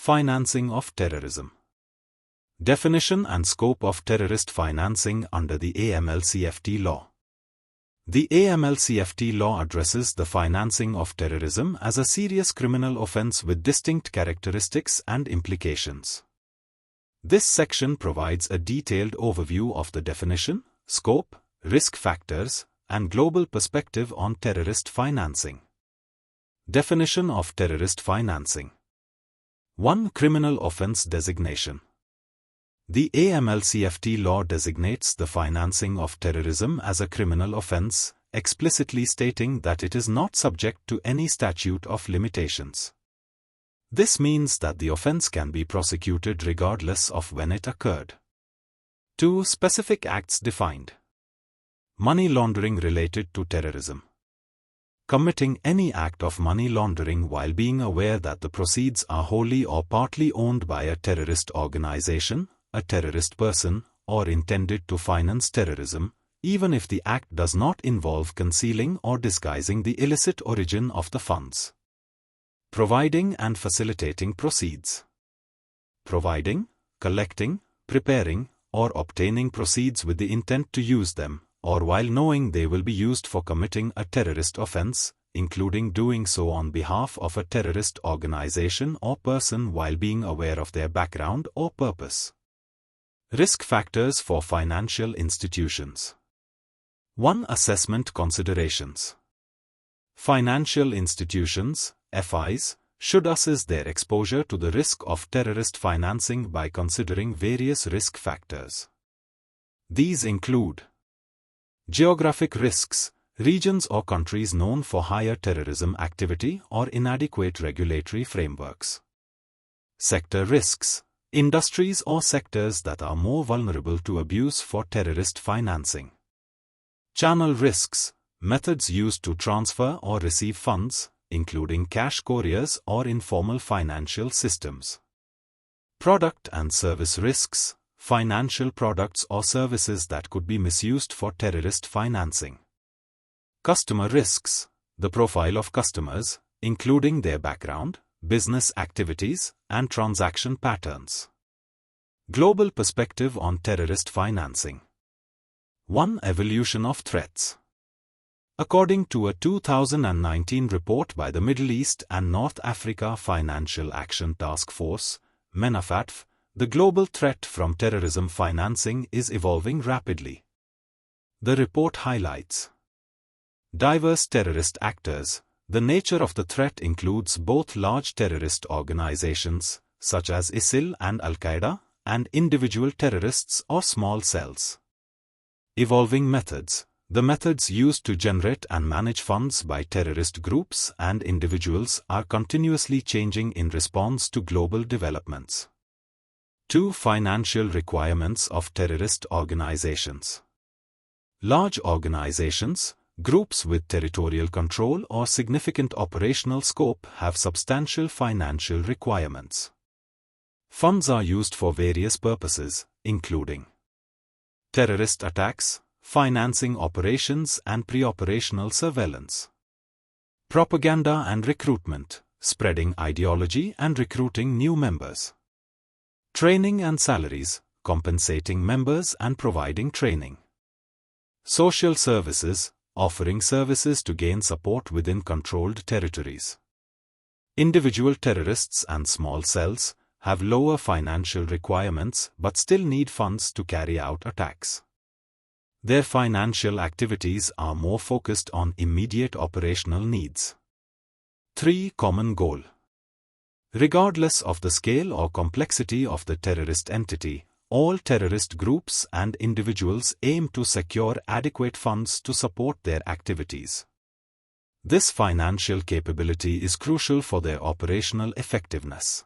Financing of terrorism. Definition and scope of terrorist financing under the AML-CFT law. The AML-CFT law addresses the financing of terrorism as a serious criminal offense with distinct characteristics and implications. This section provides a detailed overview of the definition, scope, risk factors, and global perspective on terrorist financing. Definition of terrorist financing. 1. Criminal offense designation. The AML-CFT law designates the financing of terrorism as a criminal offense, explicitly stating that it is not subject to any statute of limitations. This means that the offense can be prosecuted regardless of when it occurred. 2. Specific acts defined. Money laundering related to terrorism. Committing any act of money laundering while being aware that the proceeds are wholly or partly owned by a terrorist organization, a terrorist person, or intended to finance terrorism, even if the act does not involve concealing or disguising the illicit origin of the funds. Providing and facilitating proceeds. Providing, collecting, preparing, or obtaining proceeds with the intent to use them, or while knowing they will be used for committing a terrorist offense, including doing so on behalf of a terrorist organization or person while being aware of their background or purpose. Risk factors for financial institutions. 1. Assessment considerations. Financial institutions, FIs, should assess their exposure to the risk of terrorist financing by considering various risk factors. These include geographic risks, regions or countries known for higher terrorism activity or inadequate regulatory frameworks. Sector risks, industries or sectors that are more vulnerable to abuse for terrorist financing. Channel risks, methods used to transfer or receive funds, including cash couriers or informal financial systems. Product and service risks, financial products or services that could be misused for terrorist financing. Customer risks, the profile of customers, including their background, business activities, and transaction patterns. Global perspective on terrorist financing. 1. Evolution of threats. According to a 2019 report by the Middle East and North Africa Financial Action Task Force, MENAFATF, the global threat from terrorism financing is evolving rapidly. The report highlights diverse terrorist actors. The nature of the threat includes both large terrorist organizations, such as ISIL and Al-Qaeda, and individual terrorists or small cells. Evolving methods. The methods used to generate and manage funds by terrorist groups and individuals are continuously changing in response to global developments. 2. Financial requirements of terrorist organizations. Large organizations, groups with territorial control or significant operational scope have substantial financial requirements. Funds are used for various purposes, including terrorist attacks, financing operations and pre-operational surveillance. Propaganda and recruitment, spreading ideology and recruiting new members. Training and salaries, compensating members and providing training. Social services, offering services to gain support within controlled territories. Individual terrorists and small cells have lower financial requirements but still need funds to carry out attacks. Their financial activities are more focused on immediate operational needs. 3. Common goal. Regardless of the scale or complexity of the terrorist entity, all terrorist groups and individuals aim to secure adequate funds to support their activities. This financial capability is crucial for their operational effectiveness.